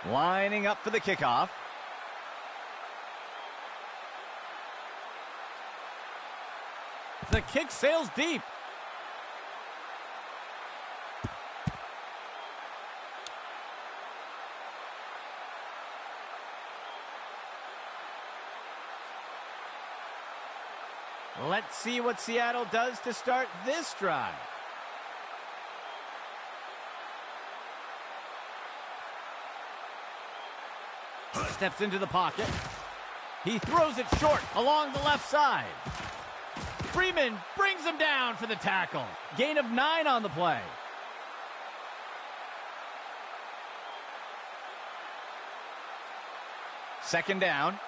Lining up for the kickoff. The kick sails deep. Let's see what Seattle does to start this drive. Steps into the pocket. He throws it short along the left side. Freeman brings him down for the tackle. Gain of 9 on the play. Second down.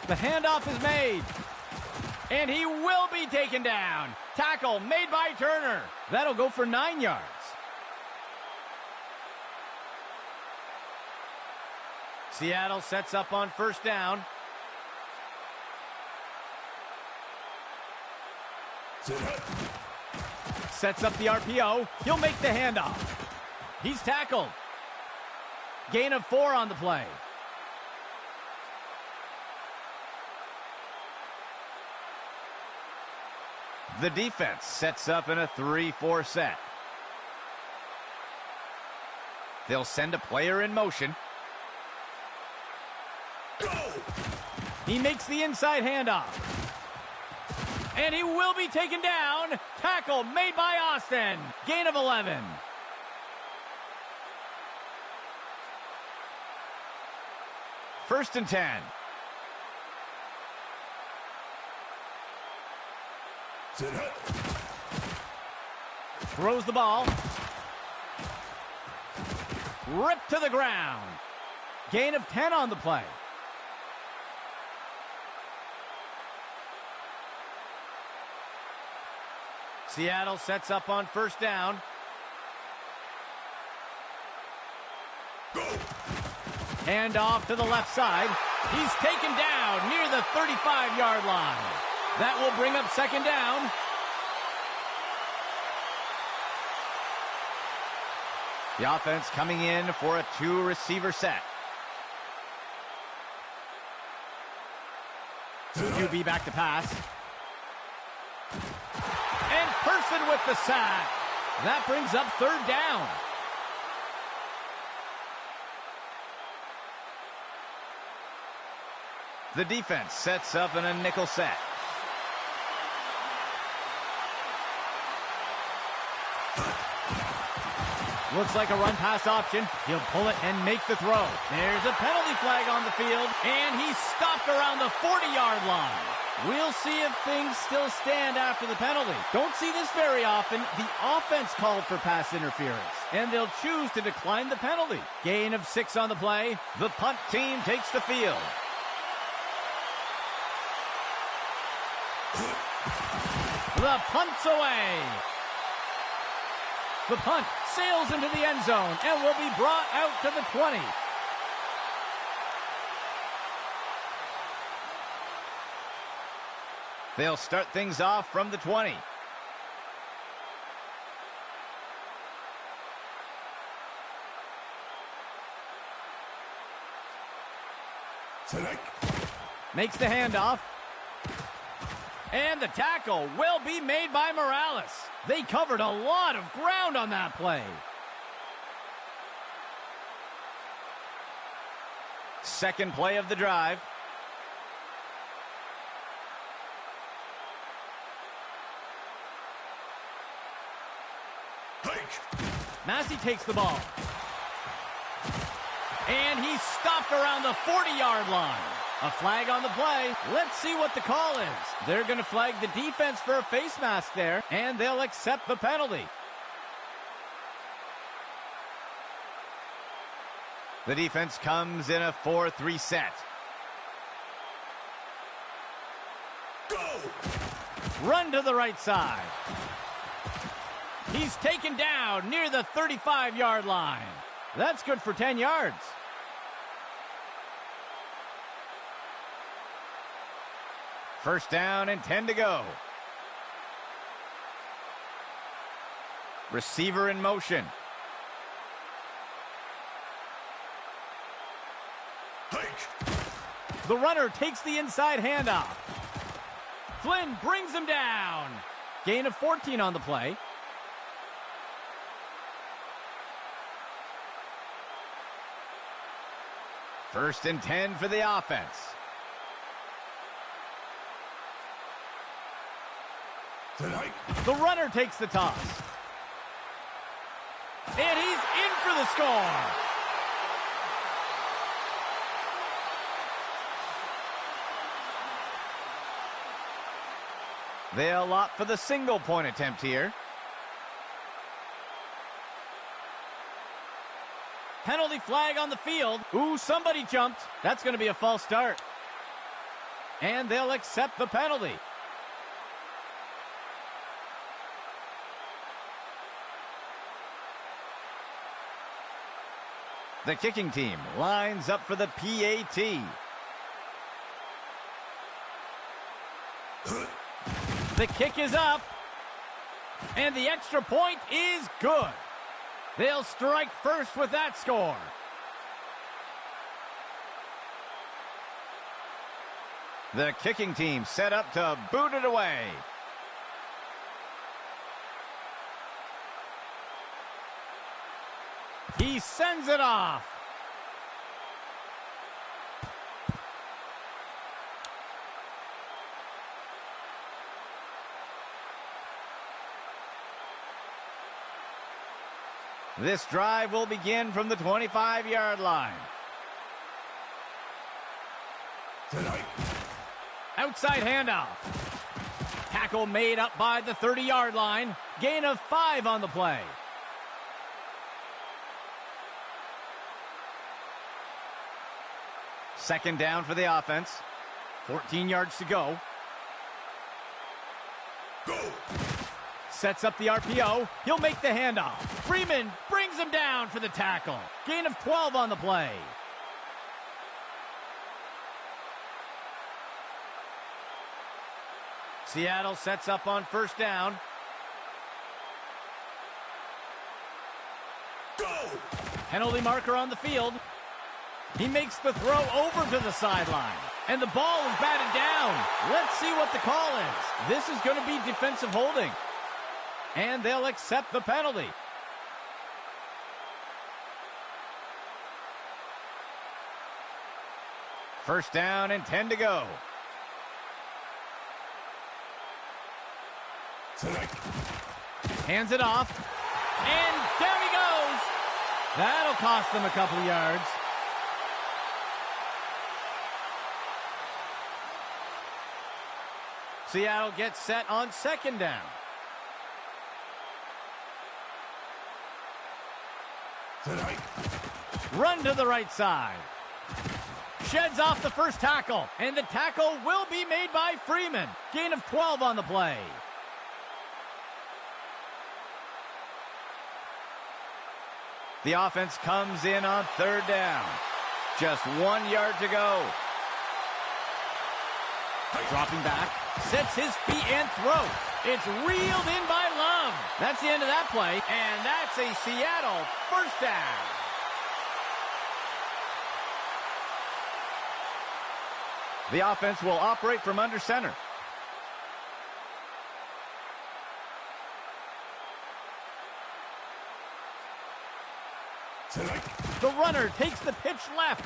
The handoff is made. And he will be taken down. Tackle made by Turner. That'll go for 9 yards. Seattle sets up on first down. Sets up the RPO. He'll make the handoff. He's tackled. Gain of 4 on the play. The defense sets up in a 3-4 set. They'll send a player in motion. Go! He makes the inside handoff. And he will be taken down. Tackle made by Austin. Gain of 11. First and 10. Throws the ball. Ripped to the ground. Gain of 10 on the play. Seattle sets up on first down. Go. Hand off to the left side. He's taken down near the 35-yard line. That will bring up second down. The offense coming in for a 2-receiver set. QB back to pass. And Person with the sack. That brings up third down. The defense sets up in a nickel set. Looks like a run-pass option. He'll pull it and make the throw. There's a penalty flag on the field, and he's stopped around the 40-yard line. We'll see if things still stand after the penalty. Don't see this very often. The offense called for pass interference, and they'll choose to decline the penalty. Gain of 6 on the play. The punt team takes the field. The punt's away. The punt sails into the end zone and will be brought out to the 20. They'll start things off from the 20. Makes the handoff. And the tackle will be made by Morales. They covered a lot of ground on that play. Second play of the drive. Massey takes the ball. And he's stopped around the 40-yard line. A flag on the play. Let's see what the call is. They're going to flag the defense for a face mask there, and they'll accept the penalty. The defense comes in a 4-3 set. Go! Run to the right side. He's taken down near the 35-yard line. That's good for 10 yards. First down and 10 to go. Receiver in motion. The runner takes the inside handoff. Flynn brings him down. Gain of 14 on the play. First and 10 for the offense. The runner takes the toss. And he's in for the score. They'll opt for the single point attempt here. Penalty flag on the field. Ooh, somebody jumped. That's going to be a false start. And they'll accept the penalty. The kicking team lines up for the PAT. The kick is up. And the extra point is good. They'll strike first with that score. The kicking team set up to boot it away. He sends it off. This drive will begin from the 25-yard line. Outside handoff. Tackle made up by the 30-yard line. Gain of 5 on the play. Second down for the offense. 14 yards to go. Sets up the RPO. He'll make the handoff. Freeman brings him down for the tackle. Gain of 12 on the play. Seattle sets up on first down. Penalty marker on the field. He makes the throw over to the sideline. And the ball is batted down. Let's see what the call is. This is going to be defensive holding. And they'll accept the penalty. First down and 10 to go. Hands it off. And down he goes. That'll cost them a couple yards. Seattle gets set on second down. Run to the right side. Sheds off the first tackle. And the tackle will be made by Freeman. Gain of 12 on the play. The offense comes in on third down. Just 1 yard to go. Dropping back. Sets his feet and throws. It's reeled in by Love. That's the end of that play. And that's a Seattle first down. The offense will operate from under center. The runner takes the pitch left.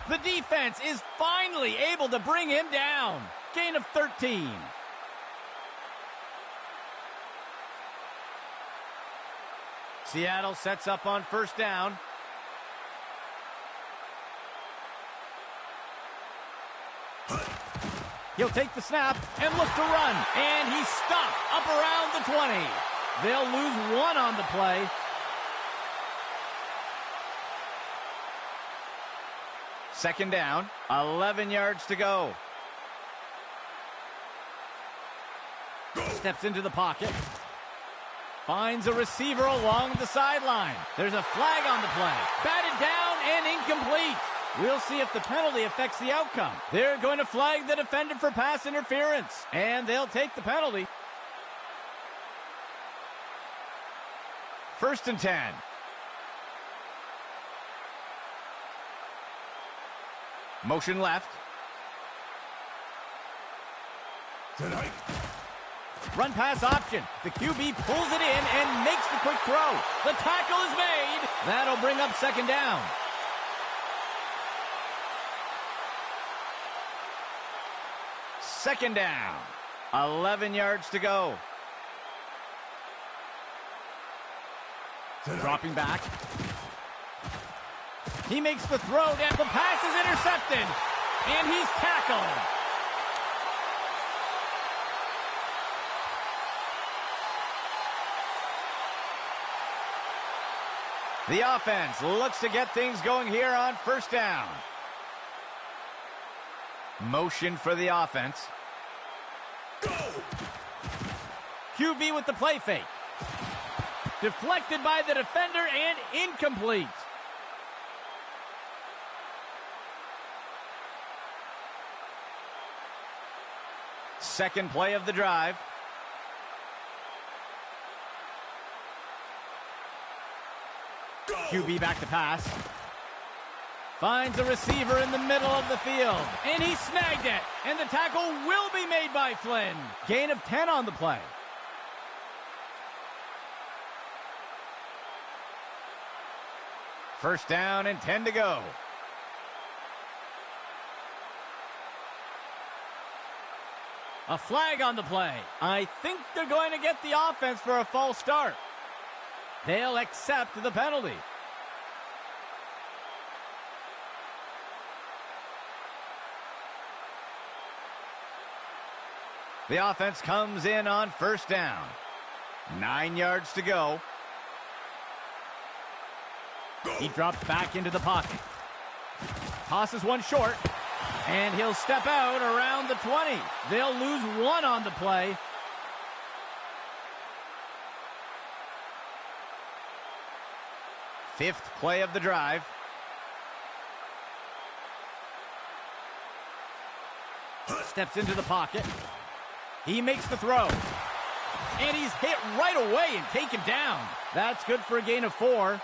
The defense is finally able to bring him down. Gain of 13. Seattle sets up on first down. He'll take the snap and look to run. And he's stopped up around the 20. They'll lose 1 on the play. Second down, 11 yards to go. Steps into the pocket. Finds a receiver along the sideline. There's a flag on the play. Batted down and incomplete. We'll see if the penalty affects the outcome. They're going to flag the defender for pass interference, and they'll take the penalty. 1st and 10. Motion left. Tonight. Run pass option. The QB pulls it in and makes the quick throw. The tackle is made. That'll bring up 2nd down. Second down. 11 yards to go. Dropping back. He makes the throw down. The pass is intercepted. And he's tackled. The offense looks to get things going here on 1st down. Motion for the offense. Go! QB with the play fake. Deflected by the defender and incomplete. Second play of the drive. Go! QB back to pass. Finds a receiver in the middle of the field. And he snagged it. And the tackle will be made by Flynn. Gain of 10 on the play. First down and 10 to go. A flag on the play. I think they're going to get the offense for a false start. They'll accept the penalty. The offense comes in on 1st down. 9 yards to go. He drops back into the pocket. Tosses one short. And he'll step out around the 20. They'll lose 1 on the play. Fifth play of the drive. Steps into the pocket. He makes the throw. And he's hit right away and taken down. That's good for a gain of 4.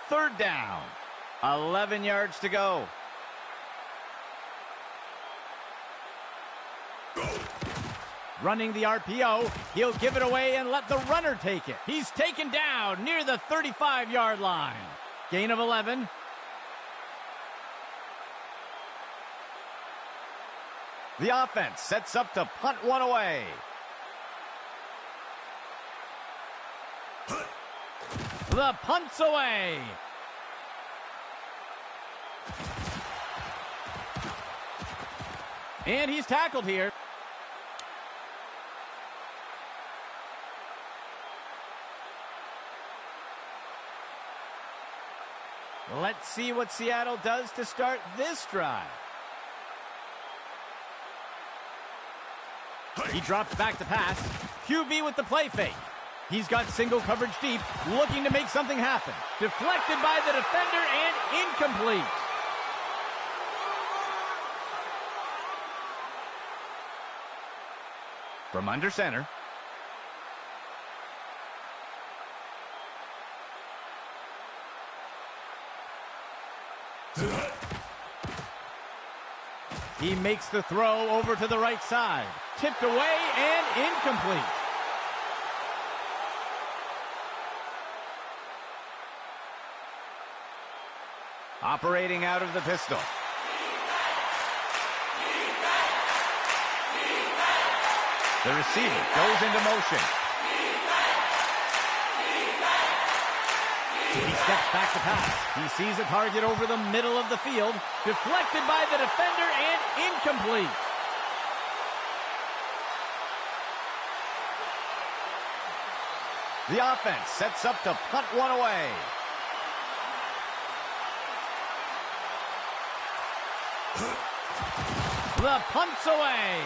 Third down. 11 yards to go. Running the RPO. He'll give it away and let the runner take it. He's taken down near the 35-yard line. Gain of 11. The offense sets up to punt one away. The punt's away. And he's tackled here. Let's see what Seattle does to start this drive. He drops back to pass. QB with the play fake. He's got single coverage deep, looking to make something happen. Deflected by the defender and incomplete. From under center. He makes the throw over to the right side. Tipped away and incomplete. Operating out of the pistol. The receiver goes into motion. He steps back to pass. He sees a target over the middle of the field. Deflected by the defender and incomplete. The offense sets up to punt one away. The punt's away.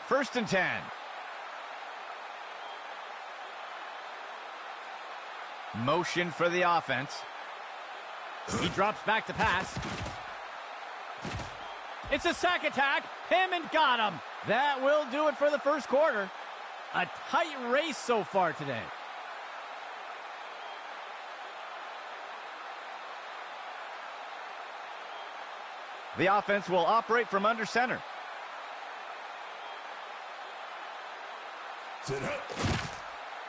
First and 10. Motion for the offense. He drops back to pass. It's a sack attack. Hammond got him. That will do it for the first quarter. A tight race so far today. The offense will operate from under center. Sit up.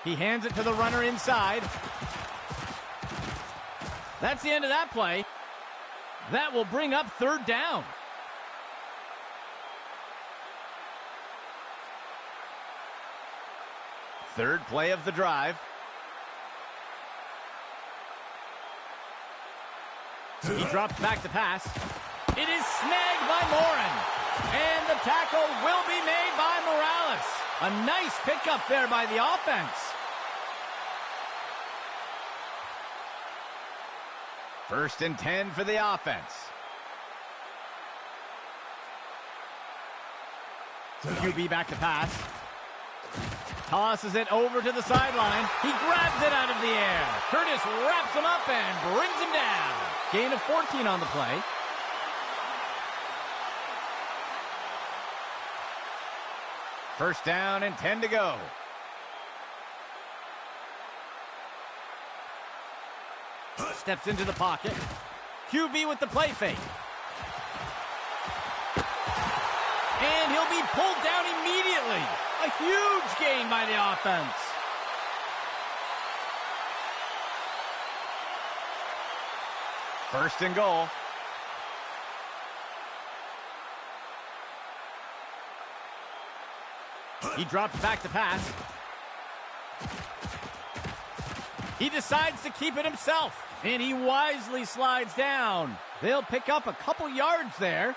He hands it to the runner inside. That's the end of that play. That will bring up third down. Third play of the drive. He drops back to pass. It is snagged by Morin. And the tackle will be made by Morales. A nice pickup there by the offense. First and 10 for the offense. QB back to pass. Tosses it over to the sideline. He grabs it out of the air. Curtis wraps him up and brings him down. Gain of 14 on the play. First down and 10 to go. Steps into the pocket. QB with the play fake. And he'll be pulled down immediately. A huge gain by the offense. First and goal. He drops back to pass. He decides to keep it himself. And he wisely slides down. They'll pick up a couple yards there.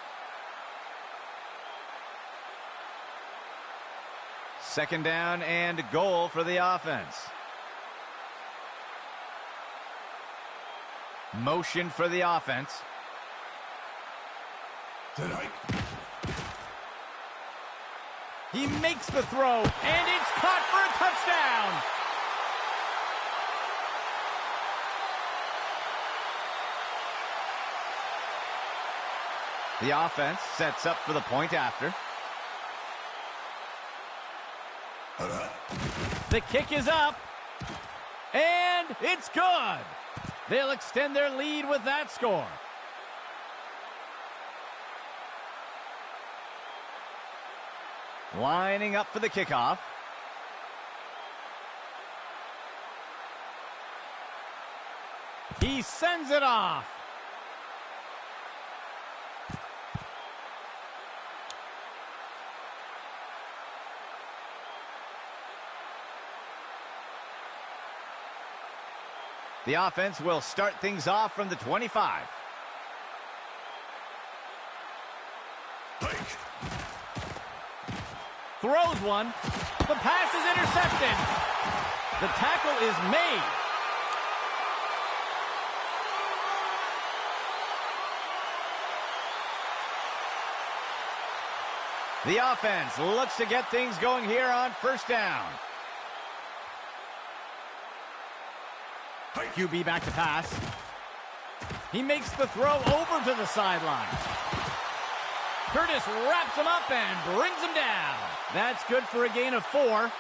Second down and goal for the offense. Motion for the offense. Tonight. He makes the throw, and it's caught for a touchdown. The offense sets up for the point after. The kick is up, and it's good. They'll extend their lead with that score. Lining up for the kickoff. He sends it off. The offense will start things off from the 25. Throws one. The pass is intercepted. The tackle is made. The offense looks to get things going here on first down. QB back to pass. He makes the throw over to the sideline. Curtis wraps him up and brings him down. That's good for a gain of 4.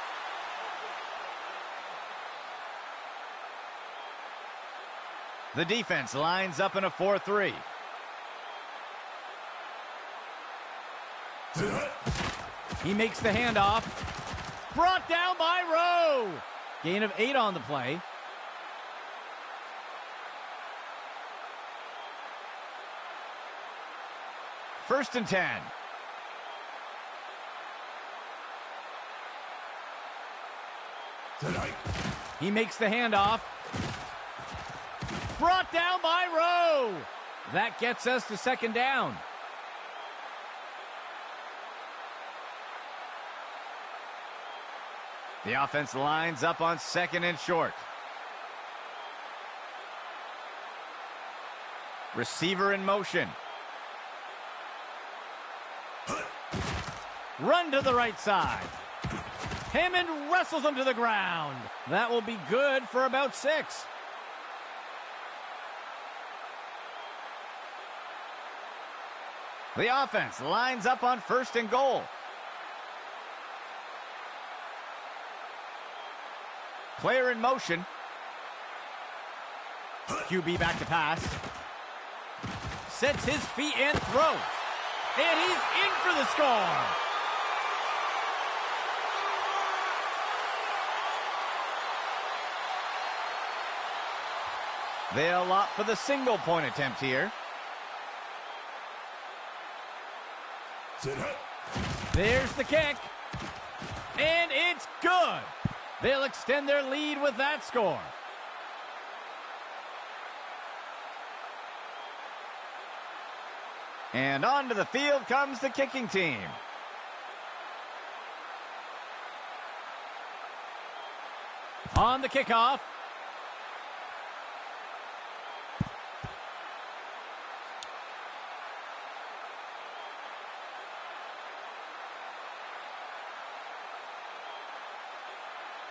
The defense lines up in a 4-3. He makes the handoff. Brought down by Rowe. Gain of 8 on the play. First and 10. Tonight. He makes the handoff. Brought down by Rowe. That gets us to second down. The offense lines up on second and short. Receiver in motion. Run to the right side. Hammond wrestles him to the ground. That will be good for about 6. The offense lines up on 1st and goal. Player in motion. QB back to pass. Sets his feet and throws. And he's in for the score. They'll opt for the single point attempt here. There's the kick. And it's good. They'll extend their lead with that score. And onto the field comes the kicking team. On the kickoff.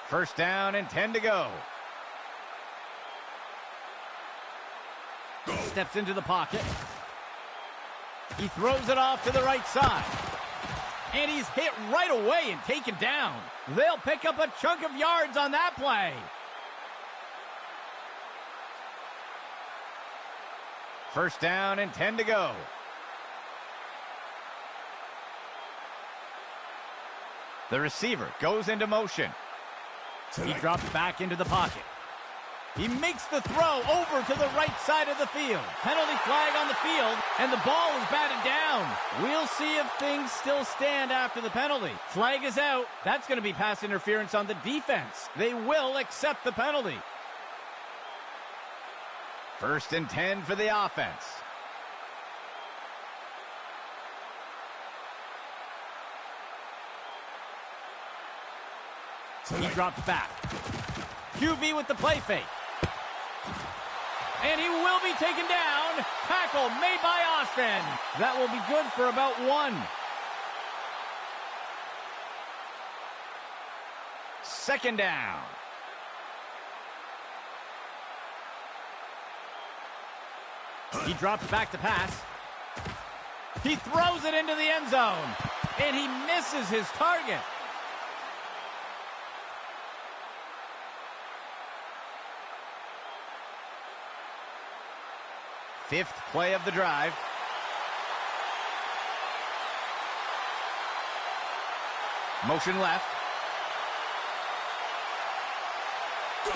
First down and 10 to go. Steps into the pocket. He throws it off to the right side. And he's hit right away and taken down. They'll pick up a chunk of yards on that play. First down and 10 to go. The receiver goes into motion. He drops back into the pocket. He makes the throw over to the right side of the field. Penalty flag on the field, and the ball is batted down. We'll see if things still stand after the penalty. Flag is out. That's going to be pass interference on the defense. They will accept the penalty. First and 10 for the offense. He drops back. QB with the play fake. And he will be taken down. Tackle made by Austin. That will be good for about 1. Second down. He drops back to pass. He throws it into the end zone. And he misses his target. Fifth play of the drive. Motion left.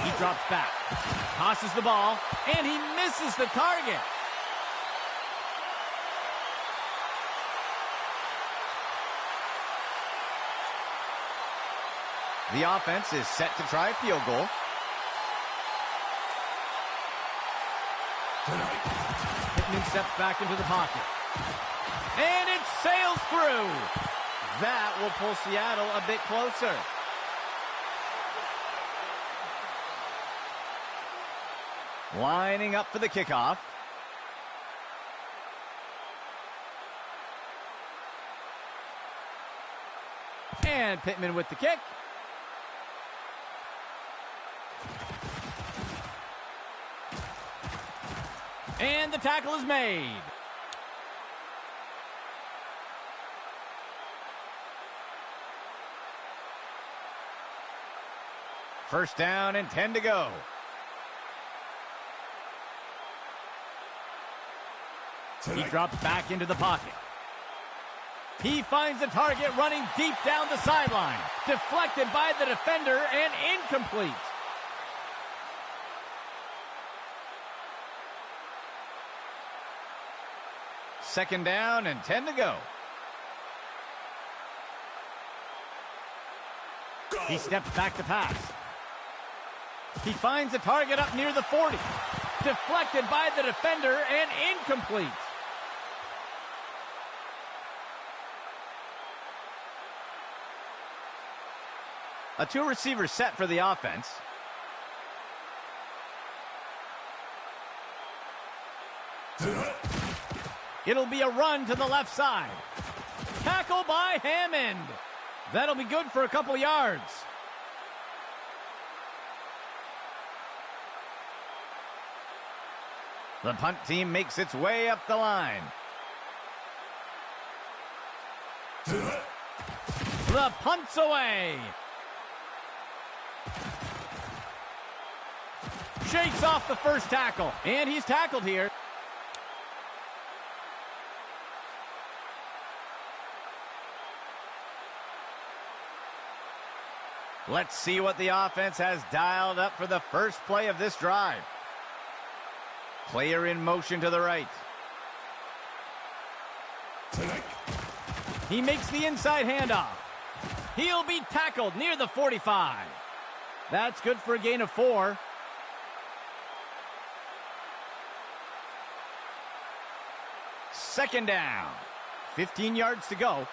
He drops back. Tosses the ball. And he misses the target. The offense is set to try a field goal. Pittman steps back into the pocket. And it sails through. That will pull Seattle a bit closer. Lining up for the kickoff. And Pittman with the kick. And the tackle is made. First down and 10 to go. He drops back into the pocket. He finds the target running deep down the sideline. Deflected by the defender and incomplete. Second down and 10 to go. He steps back to pass. He finds the target up near the 40. Deflected by the defender and incomplete. A 2-receiver set for the offense. It'll be a run to the left side. tackle by Hammond. That'll be good for a couple yards. The punt team makes its way up the line. The punt's away. Shakes off the first tackle, and he's tackled here. Let's see what the offense has dialed up for the first play of this drive. Player in motion to the right. He makes the inside handoff. He'll be tackled near the 45. That's good for a gain of 4. Second down. 15 yards to go.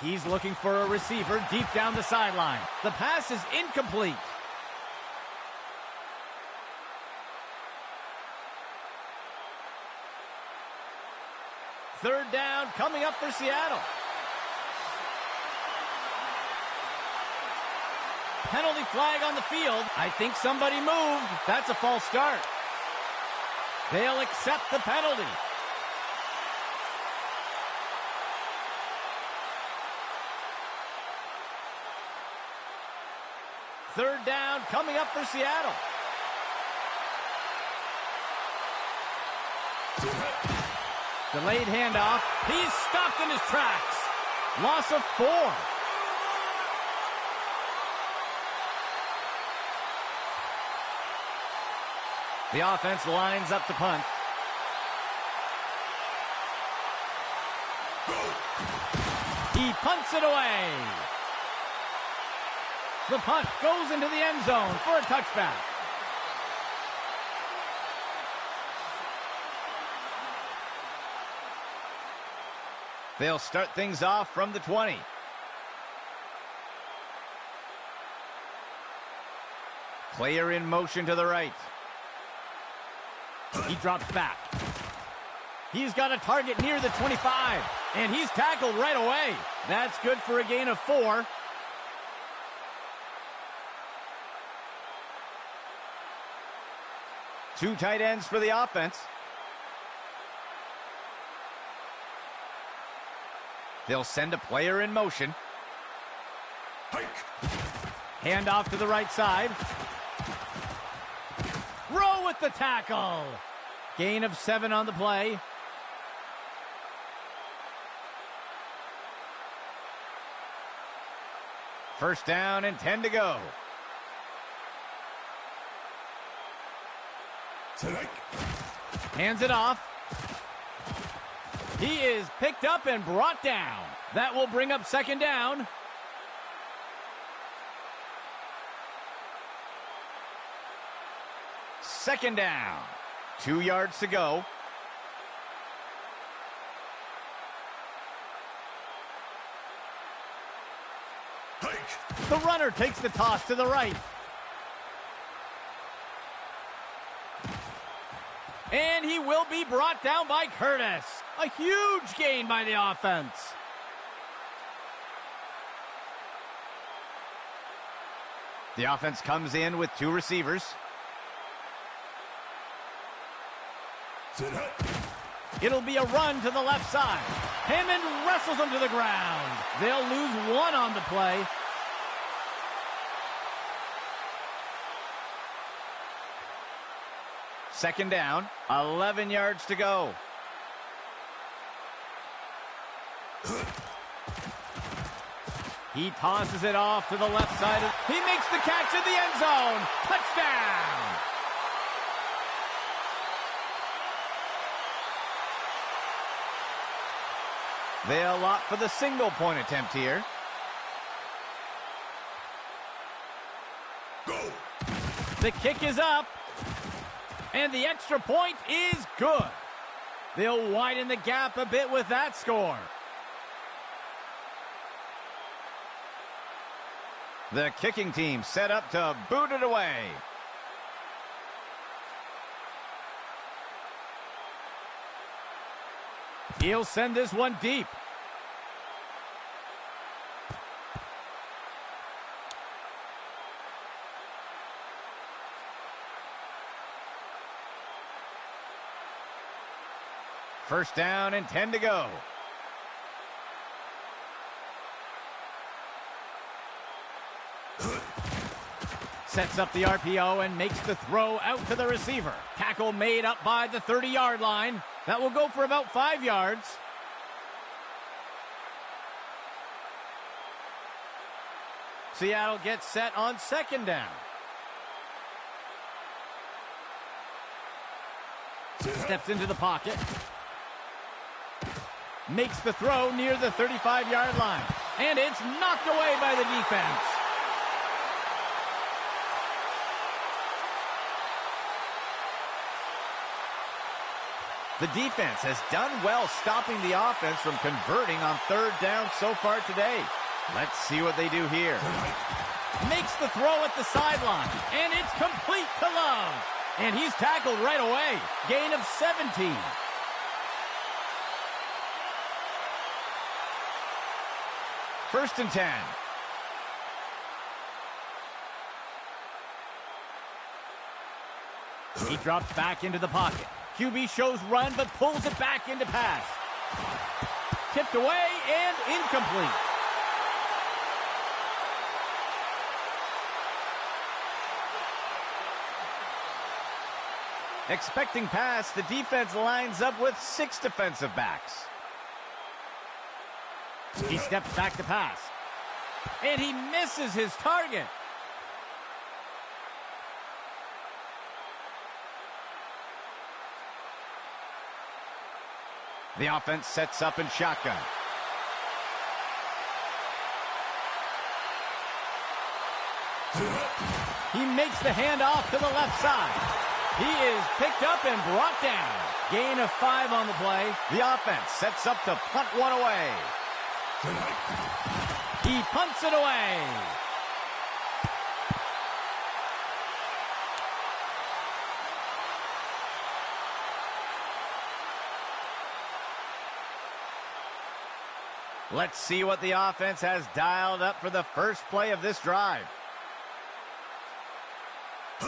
He's looking for a receiver deep down the sideline. The pass is incomplete. Third down coming up for Seattle. Penalty flag on the field. I think somebody moved. That's a false start. They'll accept the penalty. Third down coming up for Seattle. Delayed handoff. He's stopped in his tracks. Loss of 4. The offense lines up to punt. He punts it away. The punt goes into the end zone for a touchback. They'll start things off from the 20. Player in motion to the right. He drops back. He's got a target near the 25, and he's tackled right away. That's good for a gain of 4. Two tight ends for the offense. They'll send a player in motion. Hand off to the right side. Rowe with the tackle. Gain of 7 on the play. First down and 10 to go. Hands it off. He is picked up and brought down. That will bring up second down. Second down. 2 yards to go. The runner takes the toss to the right. And he will be brought down by Curtis. A huge gain by the offense. The offense comes in with 2 receivers. It'll be a run to the left side. Hammond wrestles him to the ground. They'll lose 1 on the play. Second down, 11 yards to go. He tosses it off to the left side. He makes the catch in the end zone. Touchdown! They'll opt for the single point attempt here. Go! The kick is up. And the extra point is good. They'll widen the gap a bit with that score. The kicking team set up to boot it away. He'll send this one deep. First down and 10 to go. Sets up the RPO and makes the throw out to the receiver. Tackle made up by the 30-yard line. That will go for about 5 yards. Seattle gets set on second down. Steps into the pocket. Makes the throw near the 35-yard line. And it's knocked away by the defense. The defense has done well stopping the offense from converting on third down so far today. Let's see what they do here. Makes the throw at the sideline. And it's complete to Love. And he's tackled right away. Gain of 17. First and 10. He drops back into the pocket. QB shows run, but pulls it back into pass. Tipped away and incomplete. Expecting pass, the defense lines up with 6 defensive backs. He steps back to pass. And he misses his target. The offense sets up in shotgun. He makes the handoff to the left side. He is picked up and brought down. Gain of 5 on the play. The offense sets up to punt one away. He punts it away. Let's see what the offense has dialed up for the first play of this drive.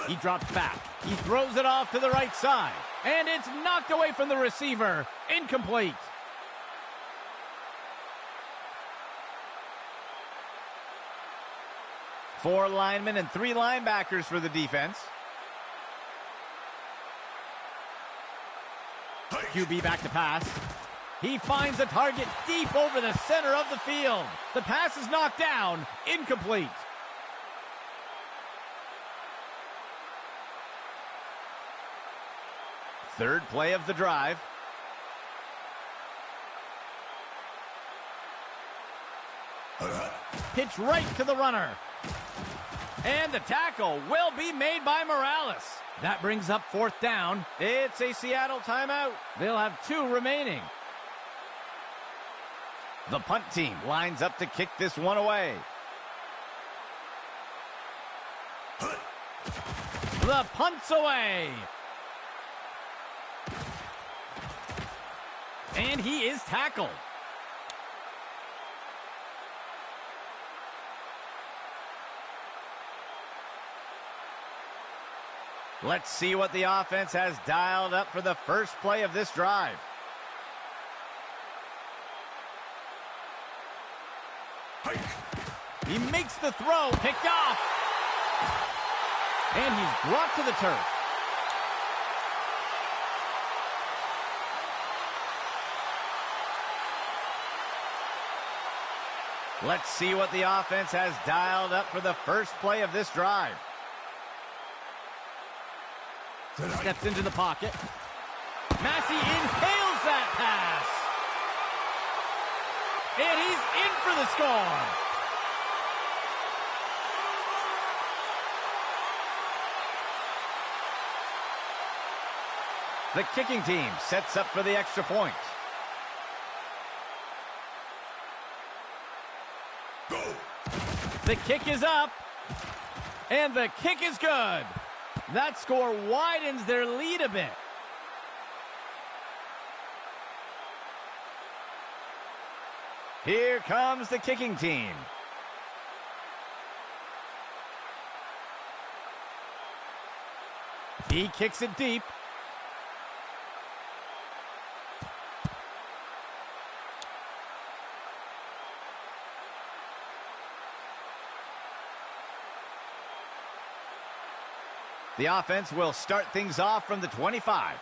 He drops back. He throws it off to the right side. And it's knocked away from the receiver. Incomplete. Four linemen and 3 linebackers for the defense. QB back to pass. He finds a target deep over the center of the field. The pass is knocked down. Incomplete. Third play of the drive. Pitch right to the runner. And the tackle will be made by Morales. That brings up 4th down. It's a Seattle timeout. They'll have 2 remaining. The punt team lines up to kick this one away. The punt's away. And he is tackled. Let's see what the offense has dialed up for the first play of this drive. He makes the throw, picked off. And he's brought to the turf. Let's see what the offense has dialed up for the first play of this drive. Steps into the pocket. Massey inhales that pass. And he's in for the score. The kicking team sets up for the extra point. Go. The kick is up. And the kick is good. That score widens their lead a bit. Here comes the kicking team. He kicks it deep. The offense will start things off from the 25.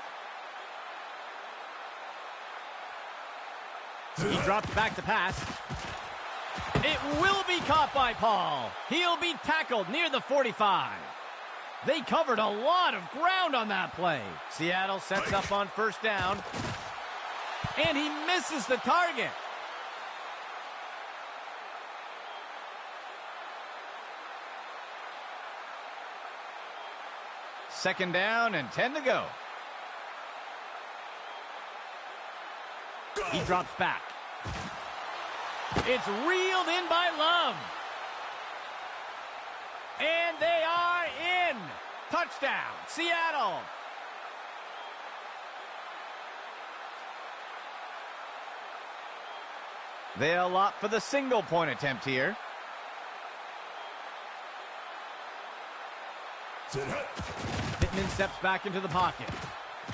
He drops back to pass. It will be caught by Paul. He'll be tackled near the 45. They covered a lot of ground on that play. Seattle sets up on first down. And he misses the target. Second down and 10 to go. He drops back. It's reeled in by Love. And they are in. Touchdown, Seattle. They'll opt for the single-point attempt here. Pittman steps back into the pocket.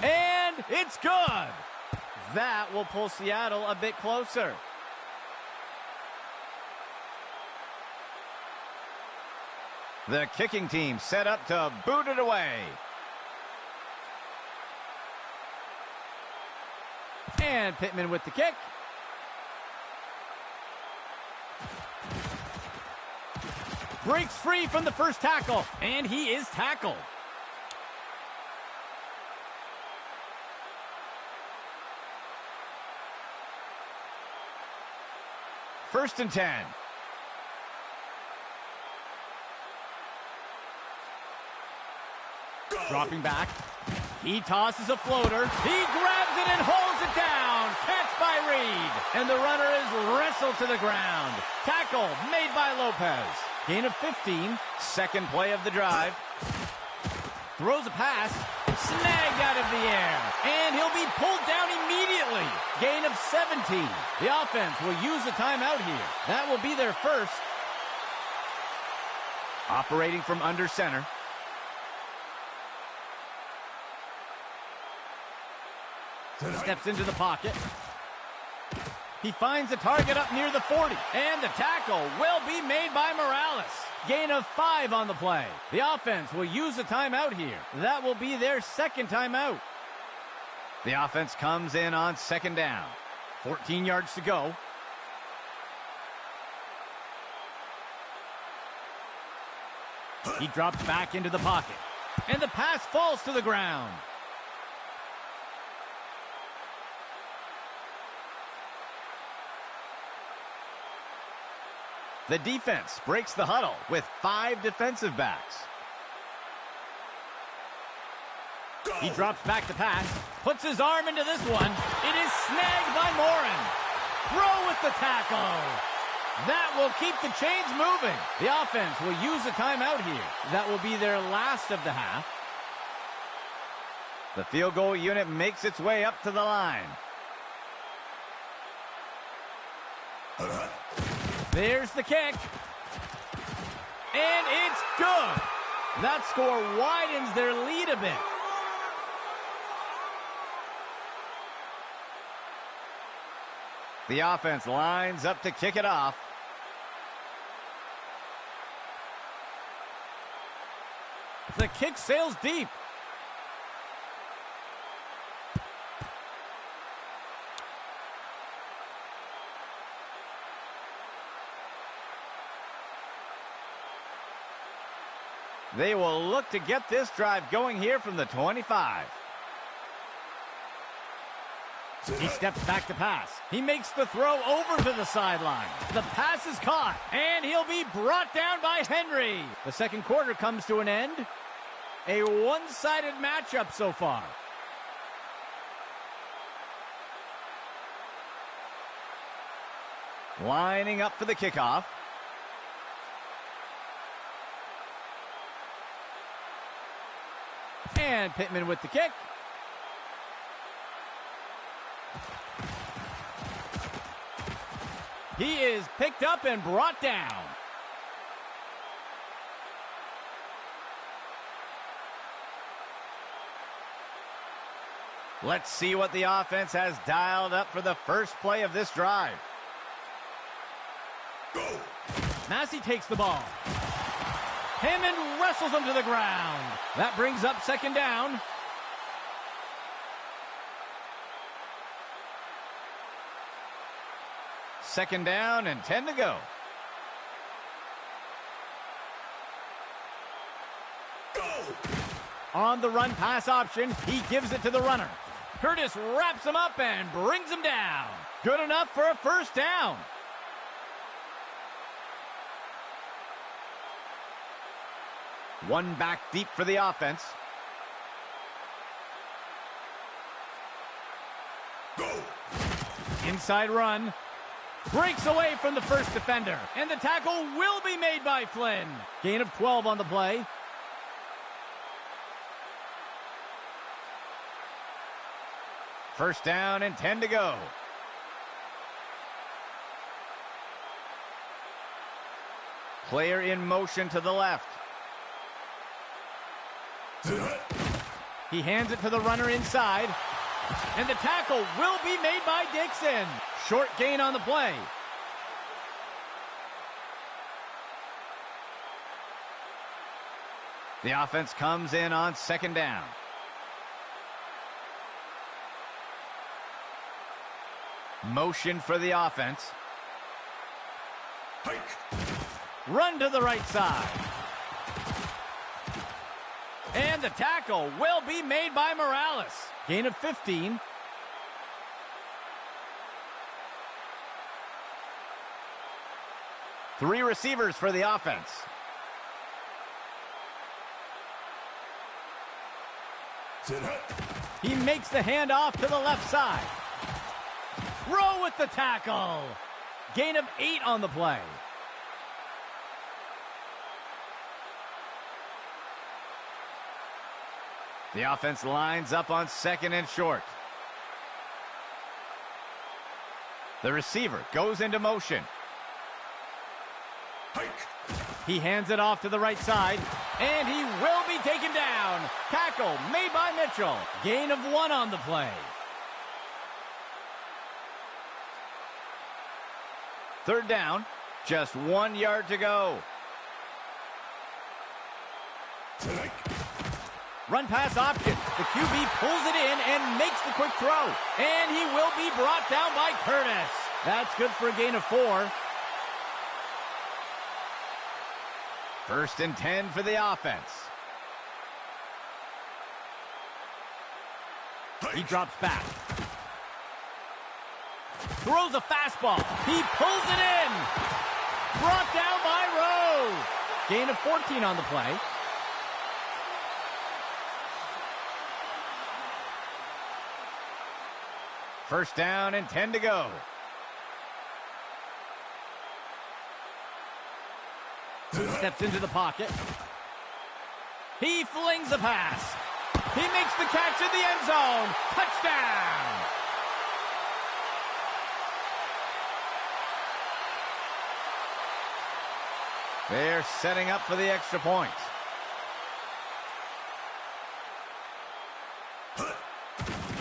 And it's good. That will pull Seattle a bit closer. The kicking team set up to boot it away. And Pittman with the kick. Breaks free from the first tackle, and he is tackled. First and 10. Dropping back. He tosses a floater. He grabs it and holds it down. Catch by Reed. And the runner is wrestled to the ground. Tackle made by Lopez. Gain of 15. Second play of the drive. Throws a pass. Snagged out of the air. And he'll be pulled down immediately. Gain of 17. The offense will use a timeout here. That will be their first. Operating from under center. Steps into the pocket. He finds a target up near the 40. And the tackle will be made by Morales. Gain of 5 on the play. The offense will use a timeout here. That will be their second timeout. The offense comes in on second down. 14 yards to go. He drops back into the pocket. And the pass falls to the ground. The defense breaks the huddle with 5 defensive backs. He drops back to pass, puts his arm into this one. It is snagged by Morin. Throw with the tackle. That will keep the chains moving. The offense will use a timeout here. That will be their last of the half. The field goal unit makes its way up to the line. There's the kick. And it's good. That score widens their lead a bit. The offense lines up to kick it off. The kick sails deep. They will look to get this drive going here from the 25. He steps back to pass. He makes the throw over to the sideline. The pass is caught, and he'll be brought down by Henry. The second quarter comes to an end. A one-sided matchup so far. Lining up for the kickoff. And Pittman with the kick. He is picked up and brought down. Let's see what the offense has dialed up for the first play of this drive. Go! Massey takes the ball. Hammond wrestles him to the ground. That brings up second down. Second down and 10 to go. Go! On the run pass option, he gives it to the runner. Curtis wraps him up and brings him down. Good enough for a first down. One back deep for the offense. Go! Inside run. Breaks away from the first defender. And the tackle will be made by Flynn. Gain of 12 on the play. First down and 10 to go. Player in motion to the left. He hands it to the runner inside. And the tackle will be made by Dixon. Short gain on the play. The offense comes in on second down. Motion for the offense. Hike! Run to the right side. And the tackle will be made by Morales. Gain of 15. Three receivers for the offense. He makes the handoff to the left side. Rowe with the tackle. Gain of 8 on the play. The offense lines up on second and short. The receiver goes into motion. Hike! He hands it off to the right side, and he will be taken down. Tackle made by Mitchell. Gain of 1 on the play. Third down, just 1 yard to go. Tonight. Run pass option. The QB pulls it in and makes the quick throw. And he will be brought down by Curtis. That's good for a gain of 4. First and 10 for the offense. He drops back. Throws a fastball. He pulls it in. Brought down by Rowe. Gain of 14 on the play. First down and 10 to go. Steps into the pocket. He flings a pass. He makes the catch in the end zone. Touchdown! They're setting up for the extra point.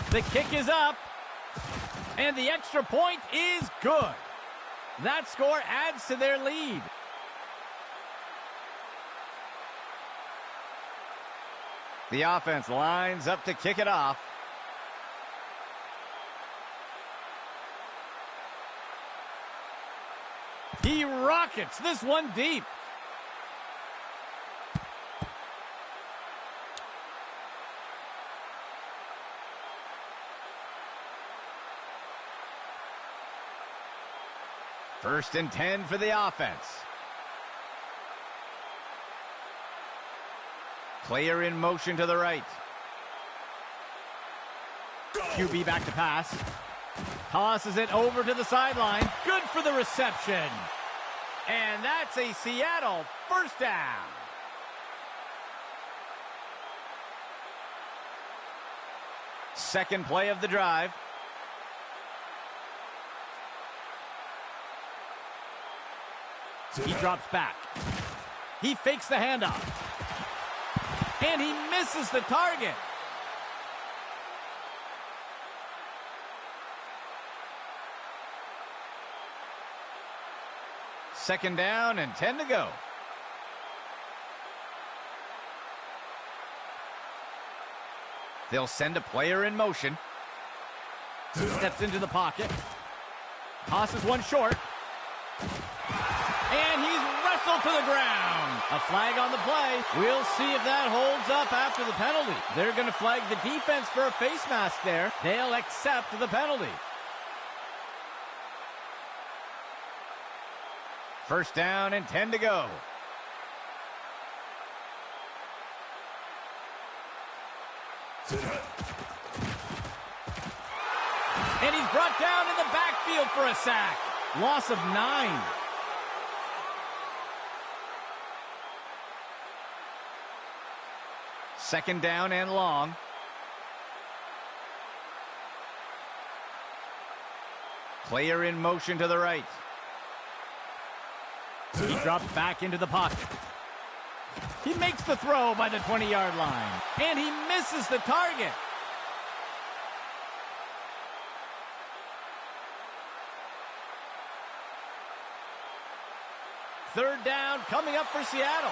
The kick is up. And the extra point is good. That score adds to their lead. The offense lines up to kick it off. He rockets this one deep. First and 10 for the offense. Player in motion to the right. QB back to pass. Tosses it over to the sideline. Good for the reception. And that's a Seattle first down. Second play of the drive. He drops back. He fakes the handoff. And he misses the target. Second down and 10 to go. They'll send a player in motion. Steps into the pocket. Tosses one short. And he's wrestled to the ground. A flag on the play. We'll see if that holds up after the penalty. They're going to flag the defense for a face mask there. They'll accept the penalty. First down and 10 to go. And he's brought down in the backfield for a sack. Loss of 9. Second down and long. Player in motion to the right. He drops back into the pocket. He makes the throw by the 20-yard line. And he misses the target. Third down coming up for Seattle.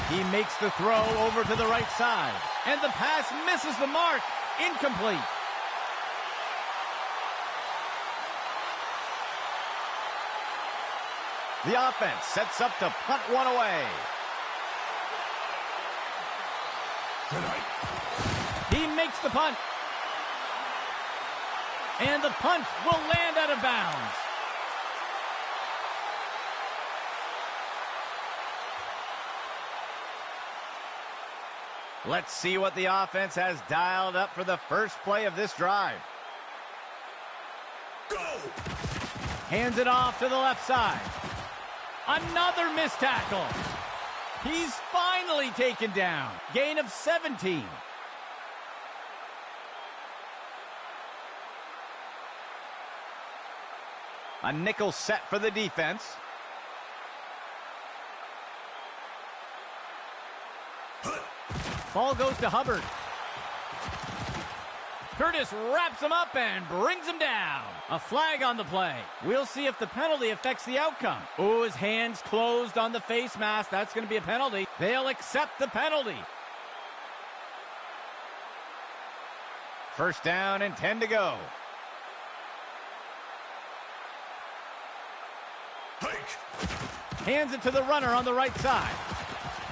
He makes the throw over to the right side. And the pass misses the mark. Incomplete. The offense sets up to punt one away. He makes the punt. And the punt will land out of bounds. Let's see what the offense has dialed up for the first play of this drive. Go! Hands it off to the left side. Another missed tackle. He's finally taken down. Gain of 17. A nickel set for the defense. Ball goes to Hubbard. Curtis wraps him up and brings him down. A flag on the play. We'll see if the penalty affects the outcome. Oh, his hands closed on the face mask. That's going to be a penalty. They'll accept the penalty. First down and 10 to go. Hands it to the runner on the right side.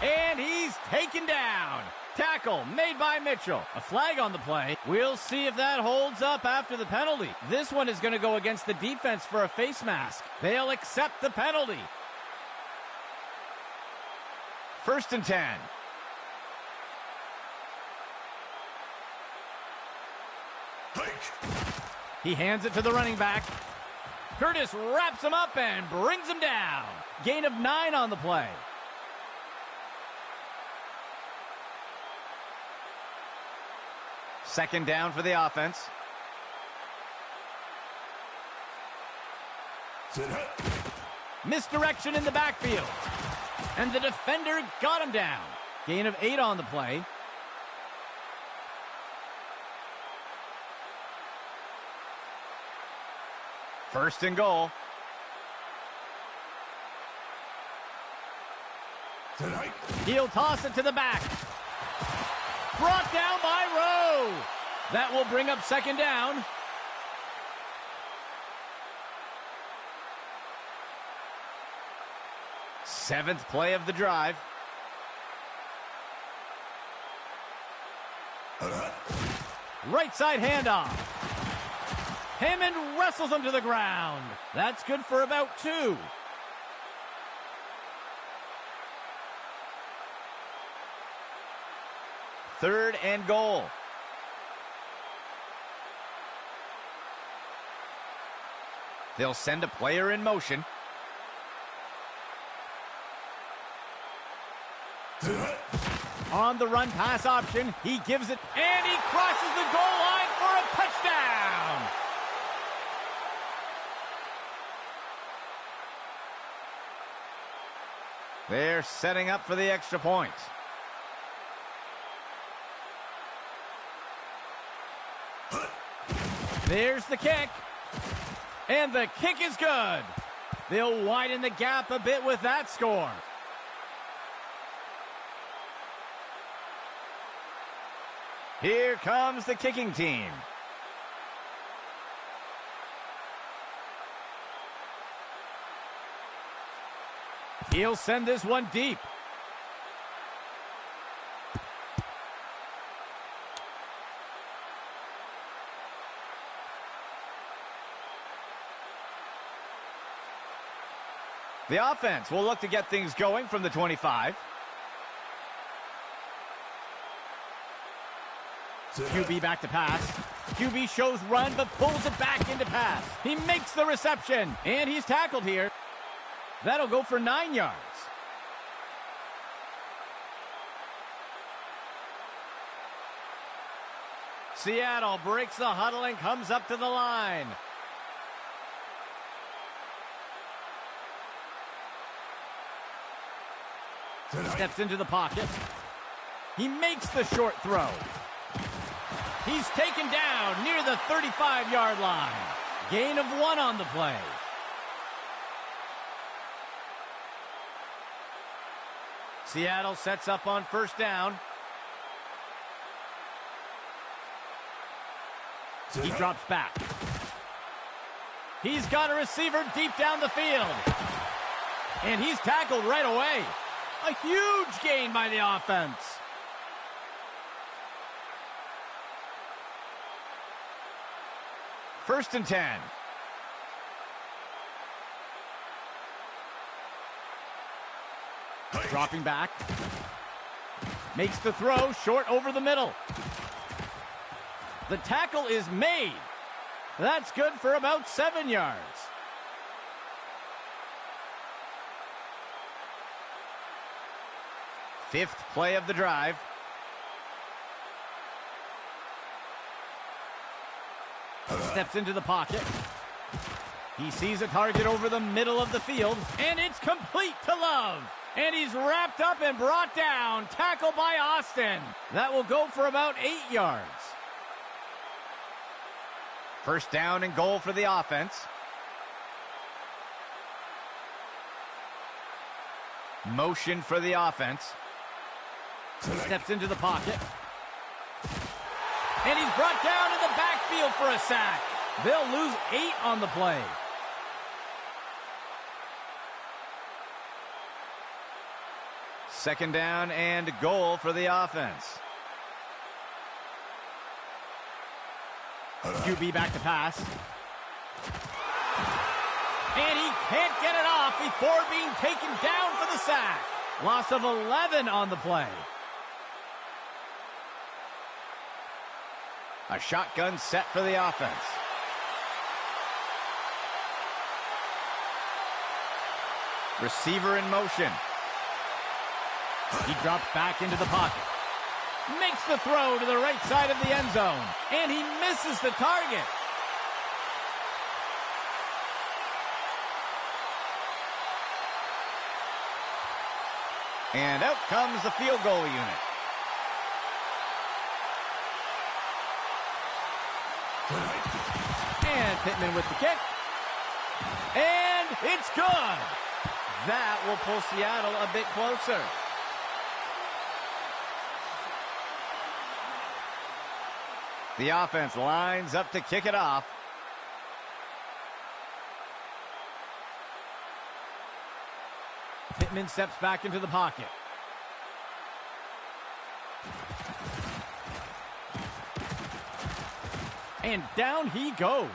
And he's taken down. Tackle made by Mitchell. A flag on the play. We'll see if that holds up after the penalty. This one is going to go against the defense for a face mask. They'll accept the penalty. First and 10. He hands it to the running back. Curtis wraps him up and brings him down. Gain of 9 on the play. Second down for the offense. Misdirection in the backfield. And the defender got him down. Gain of 8 on the play. First and goal. He'll toss it to the back. Brought down by Rowe. That will bring up second down. Seventh play of the drive. Right side handoff. Hammond wrestles him to the ground. That's good for about 2. Third and goal. They'll send a player in motion. On the run pass option, he gives it, and he crosses the goal line for a touchdown. They're setting up for the extra point. There's the kick. And the kick is good. They'll widen the gap a bit with that score. Here comes the kicking team. He'll send this one deep. The offense will look to get things going from the 25. QB back to pass. QB shows run but pulls it back into pass. He makes the reception, and he's tackled here. That'll go for 9 yards. Seattle breaks the huddle and comes up to the line. Steps into the pocket. He makes the short throw. He's taken down near the 35-yard line. Gain of 1 on the play. Seattle sets up on first down. He drops back. He's got a receiver deep down the field. And he's tackled right away. A huge gain by the offense. First and 10. Dropping back. Makes the throw short over the middle. The tackle is made. That's good for about 7 yards. Fifth play of the drive. Steps into the pocket. He sees a target over the middle of the field, and it's complete to Love. And he's wrapped up and brought down. Tackled by Austin. That will go for about 8 yards. First down and goal for the offense. Motion for the offense. Steps into the pocket. And he's brought down in the backfield for a sack. They'll lose 8 on the play. Second down and goal for the offense. QB back to pass. And he can't get it off before being taken down for the sack. Loss of 11 on the play. A shotgun set for the offense. Receiver in motion. He drops back into the pocket. Makes the throw to the right side of the end zone. And he misses the target. And out comes the field goal unit. And Pittman with the kick. And it's good. That will pull Seattle a bit closer. The offense lines up to kick it off. Pittman steps back into the pocket. And down he goes.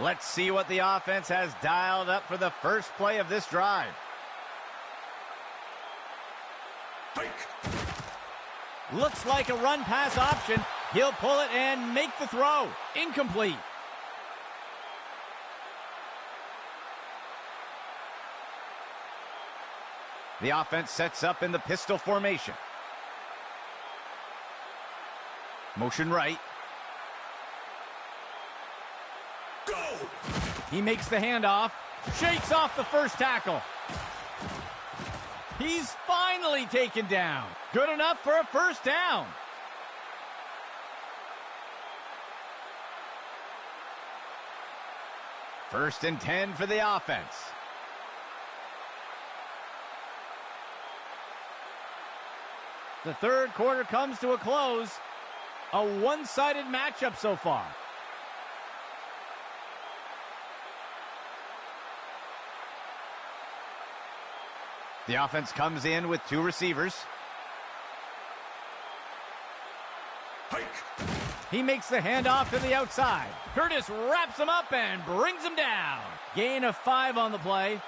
Let's see what the offense has dialed up for the first play of this drive. Looks like a run-pass option. He'll pull it and make the throw. Incomplete. The offense sets up in the pistol formation. Motion right. He makes the handoff, shakes off the first tackle. He's finally taken down. Good enough for a first down. First and 10 for the offense. The third quarter comes to a close. A one-sided matchup so far. The offense comes in with two receivers. Hike. He makes the handoff to the outside. Curtis wraps him up and brings him down. Gain of 5 on the play.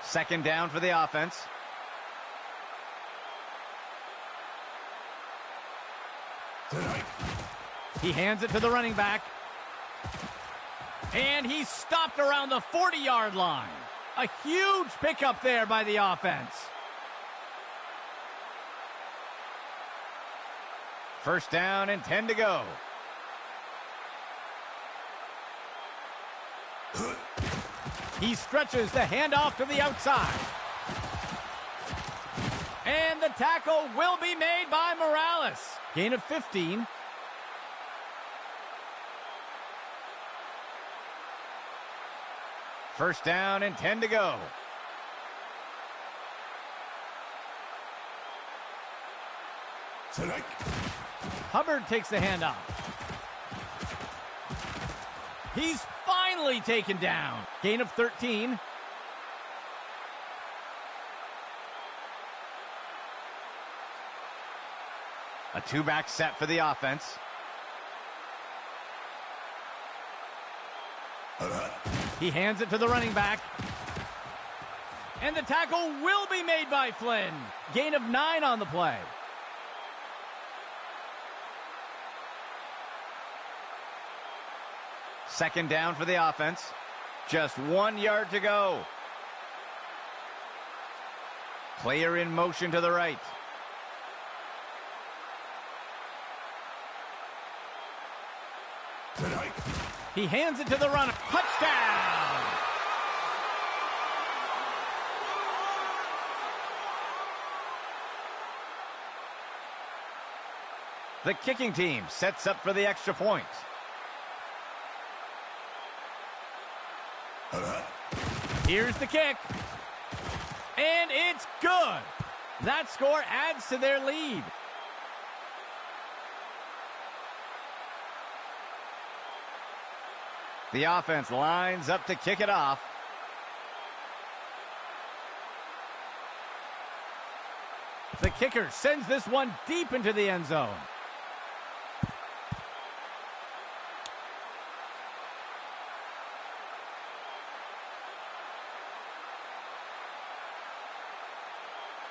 Second down for the offense. Tonight. He hands it to the running back. And he's stopped around the 40-yard line. A huge pickup there by the offense. First down and 10 to go. He stretches the handoff to the outside. And the tackle will be made by Morales. Gain of 15. First down and 10 to go. Tonight. Hubbard takes the handoff. He's finally taken down. Gain of 13. A two-back set for the offense. He hands it to the running back. And the tackle will be made by Flynn. Gain of 9 on the play. Second down for the offense. Just 1 yard to go. Player in motion to the right. Tonight. He hands it to the runner. Touchdown! The kicking team sets up for the extra point. Here's the kick. And it's good. That score adds to their lead. The offense lines up to kick it off. The kicker sends this one deep into the end zone.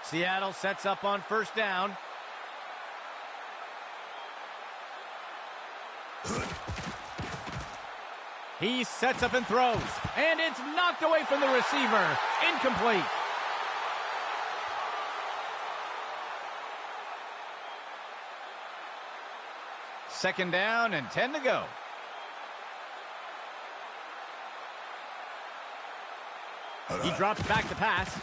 Seattle sets up on first down. He sets up and throws. And it's knocked away from the receiver. Incomplete. Second down and 10 to go. He drops back to pass.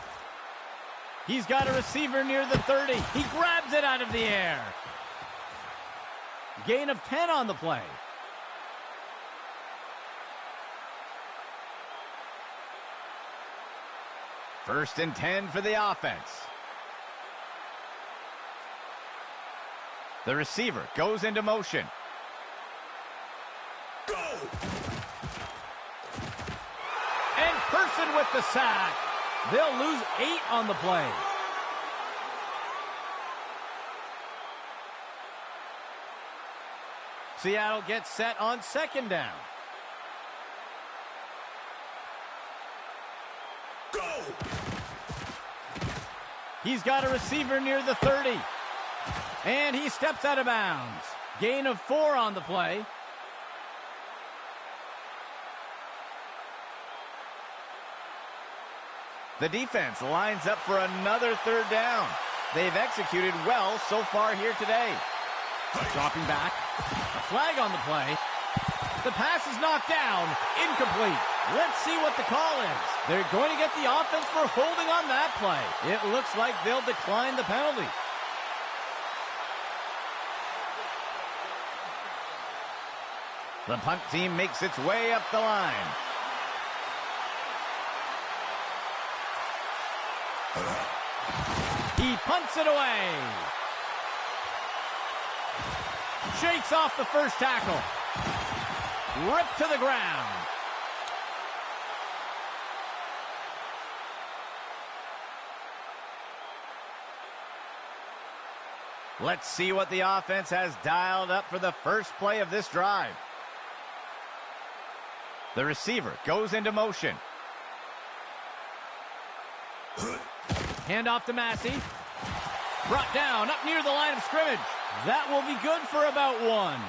He's got a receiver near the 30. He grabs it out of the air. Gain of 10 on the play. First and 10 for the offense. The receiver goes into motion. Go! And Person with the sack. They'll lose 8 on the play. Seattle gets set on second down. Go! He's got a receiver near the 30. And he steps out of bounds. Gain of 4 on the play. The defense lines up for another third down. They've executed well so far here today. Dropping back. A flag on the play. The pass is knocked down. Incomplete. Let's see what the call is. They're going to get the offense for holding on that play. It looks like they'll decline the penalty. The punt team makes its way up the line. He punts it away. Shakes off the first tackle. Ripped to the ground. Let's see what the offense has dialed up for the first play of this drive. The receiver goes into motion. Handoff to Massey. Brought down up near the line of scrimmage. That will be good for about 1.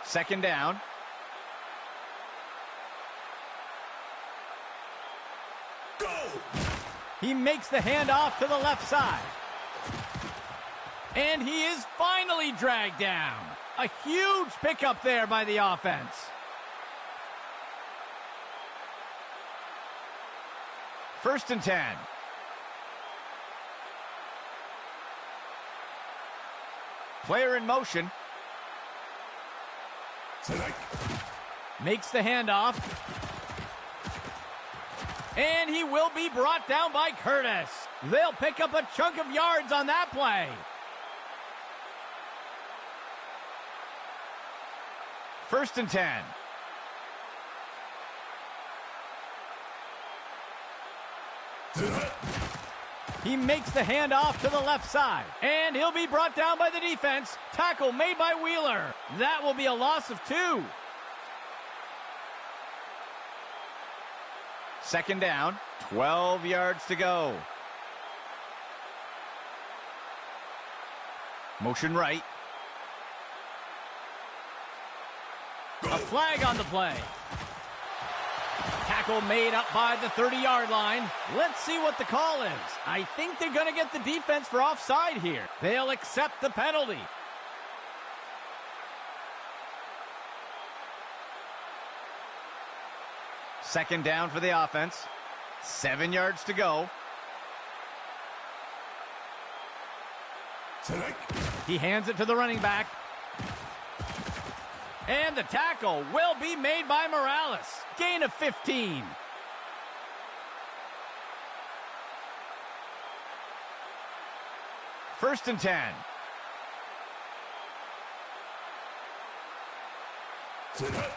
Second down. Go! He makes the handoff to the left side. And he is finally dragged down. A huge pickup there by the offense. First and 10. Player in motion. Tonight. Makes the handoff. And he will be brought down by Curtis. They'll pick up a chunk of yards on that play. First and 10. Tonight. He makes the handoff to the left side. And he'll be brought down by the defense. Tackle made by Wheeler. That will be a loss of 2. Second down, 12 yards to go. Motion right. A flag on the play. Tackle made up by the 30-yard line. Let's see what the call is. I think they're going to get the defense for offside here. They'll accept the penalty. Second down for the offense. 7 yards to go. Tonight. He hands it to the running back. And the tackle will be made by Morales. Gain of 15. First and 10. Tonight.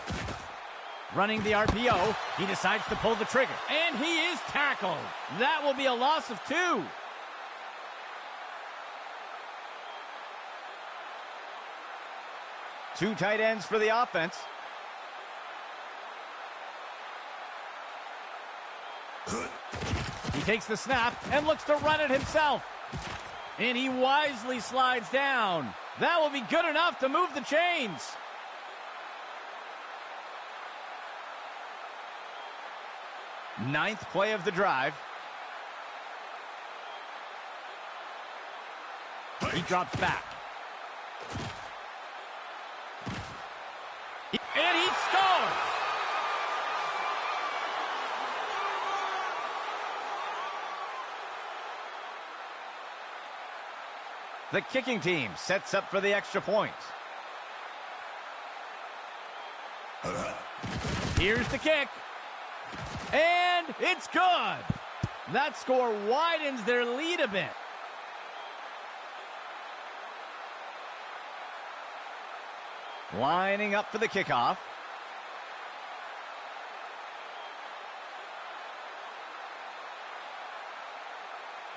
Running the RPO, he decides to pull the trigger. And he is tackled. That will be a loss of 2. Two tight ends for the offense. He takes the snap and looks to run it himself. And he wisely slides down. That will be good enough to move the chains. Ninth play of the drive. He drops back. And he scores! The kicking team sets up for the extra point. Here's the kick. And it's good. That score widens their lead a bit. Lining up for the kickoff.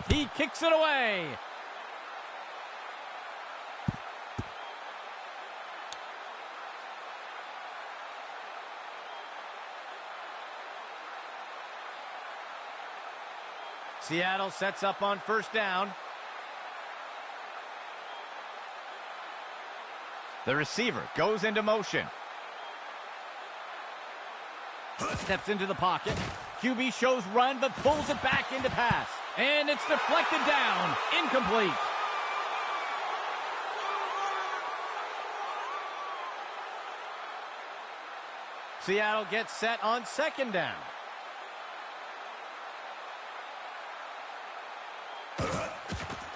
He kicks it away. Seattle sets up on first down. The receiver goes into motion. Steps into the pocket. QB shows run, but pulls it back into pass. And it's deflected down. Incomplete. Seattle gets set on second down.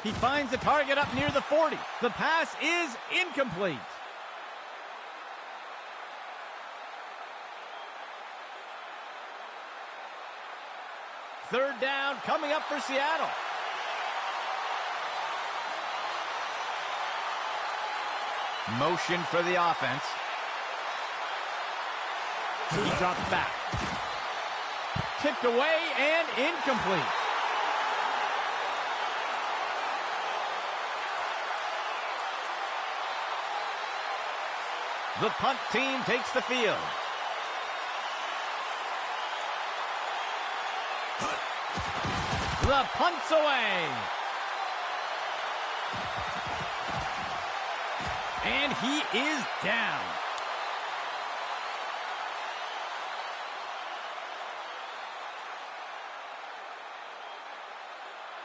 He finds the target up near the 40. The pass is incomplete. Third down coming up for Seattle. Motion for the offense. He drops back. Tipped away and incomplete. The punt team takes the field. The punt's away. And he is down.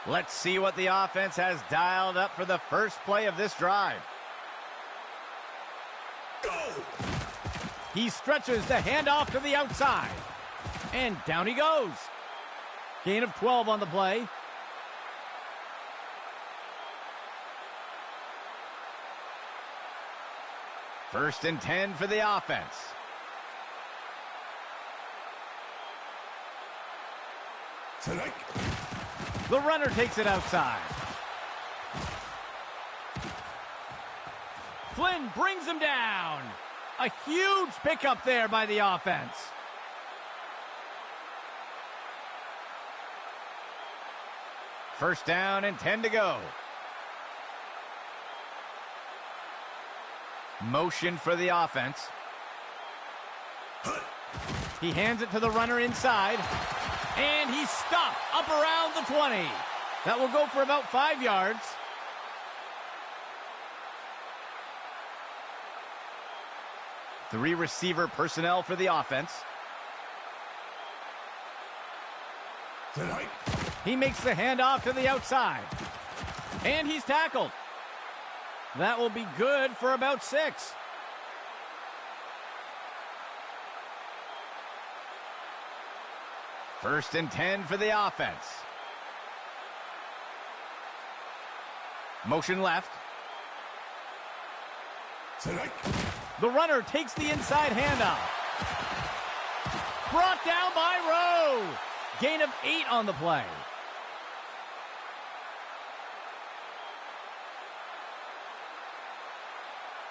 Let's see what the offense has dialed up for the first play of this drive. Go! He stretches the handoff to the outside. And down he goes. Gain of 12 on the play. First and 10 for the offense. Select. The runner takes it outside. Flynn brings him down. A huge pickup there by the offense. First down and 10 to go. Motion for the offense. He hands it to the runner inside. And he's stopped up around the 20. That will go for about 5 yards. Three receiver personnel for the offense. Select. He makes the handoff to the outside. And he's tackled. That will be good for about 6. First and 10 for the offense. Motion left. Select. The runner takes the inside handoff. Brought down by Rowe. Gain of 8 on the play.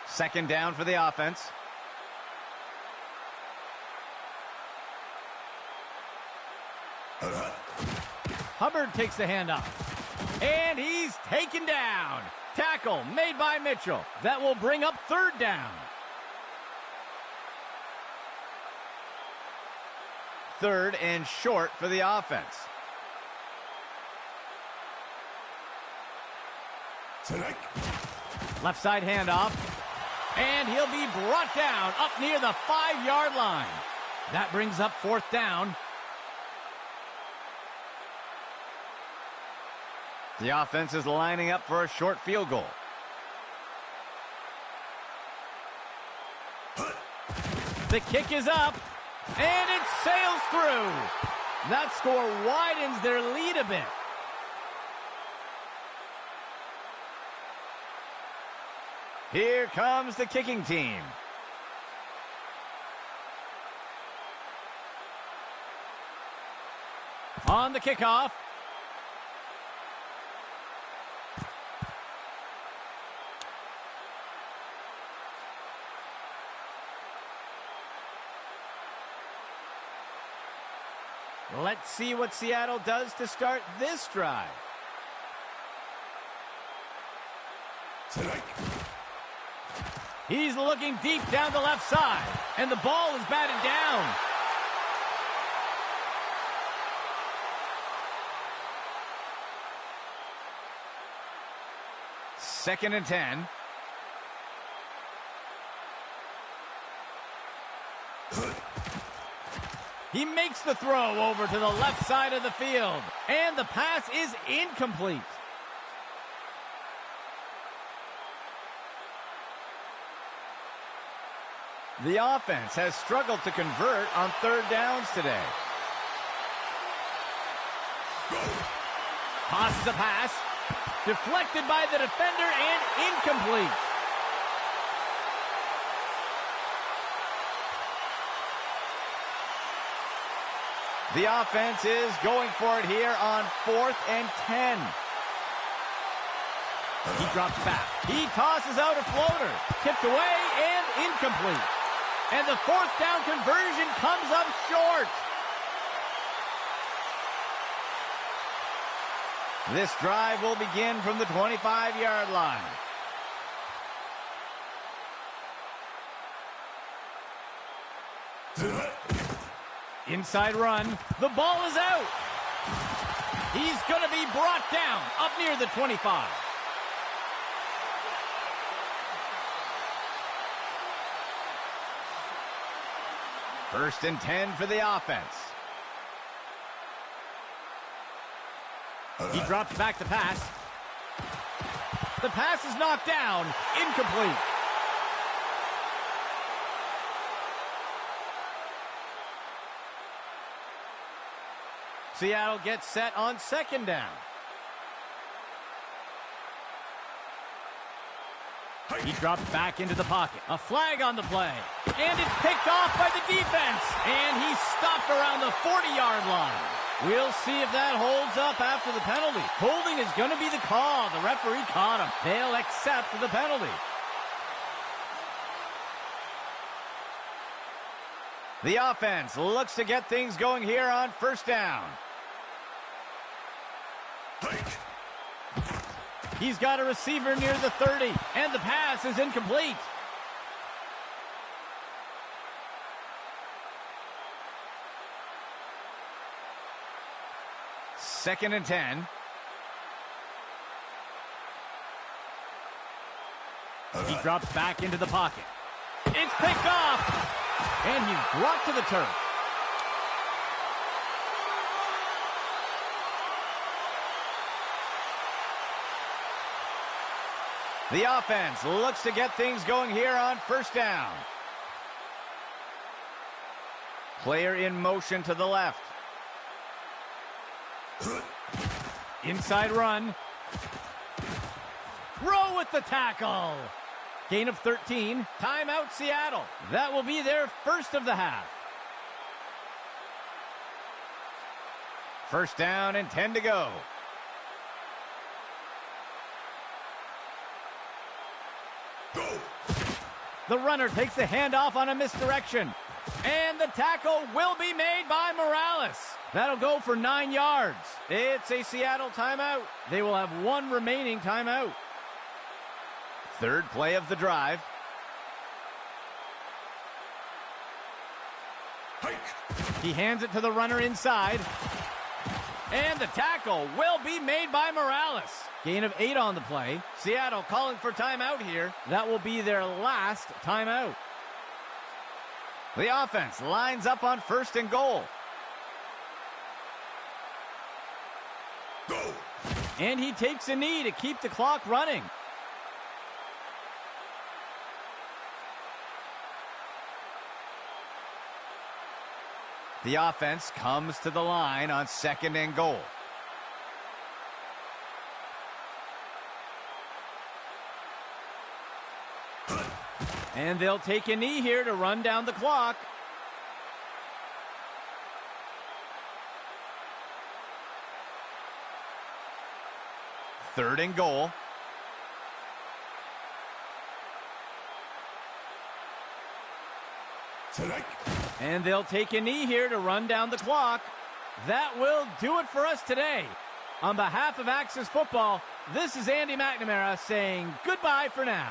Second down for the offense. Hubbard takes the handoff. And he's taken down. Tackle made by Mitchell. That will bring up third down. Third and short for the offense. Select. Left side handoff. And he'll be brought down up near the 5-yard line. That brings up fourth down. The offense is lining up for a short field goal. The kick is up, and it sails through. That score widens their lead a bit. Here comes the kicking team. On the kickoff. Let's see what Seattle does to start this drive. Select. He's looking deep down the left side, and the ball is batted down. Second and 10. He makes the throw over to the left side of the field. And the pass is incomplete. The offense has struggled to convert on third downs today. Tosses a pass. Deflected by the defender and incomplete. The offense is going for it here on 4th and 10. He drops back. He tosses out a floater. Tipped away and incomplete. And the 4th down conversion comes up short. This drive will begin from the 25-yard line. Inside run. The ball is out. He's going to be brought down up near the 25. First and 10 for the offense. He drops back the pass. The pass is knocked down. Incomplete. Seattle gets set on second down. He drops back into the pocket. A flag on the play. And it's picked off by the defense. And he's stopped around the 40-yard line. We'll see if that holds up after the penalty. Holding is going to be the call. The referee caught him. They'll accept the penalty. The offense looks to get things going here on first down. He's got a receiver near the 30, and the pass is incomplete. Second and 10. He drops back into the pocket. It's picked off, and he's brought to the turf. The offense looks to get things going here on first down. Player in motion to the left. Inside run. Rowe with the tackle. Gain of 13. Timeout Seattle. That will be their first of the half. First down and 10 to go. The runner takes the handoff on a misdirection. And the tackle will be made by Morales. That'll go for 9 yards. It's a Seattle timeout. They will have one remaining timeout. Third play of the drive. He hands it to the runner inside. And the tackle will be made by Morales. Gain of 8 on the play. Seattle calling for timeout here. That will be their last timeout. The offense lines up on first and goal. Go. And he takes a knee to keep the clock running. The offense comes to the line on second and goal. And they'll take a knee here to run down the clock. Third and goal. Tonight. And they'll take a knee here to run down the clock. That will do it for us today. On behalf of Axis Football, this is Andy McNamara saying goodbye for now.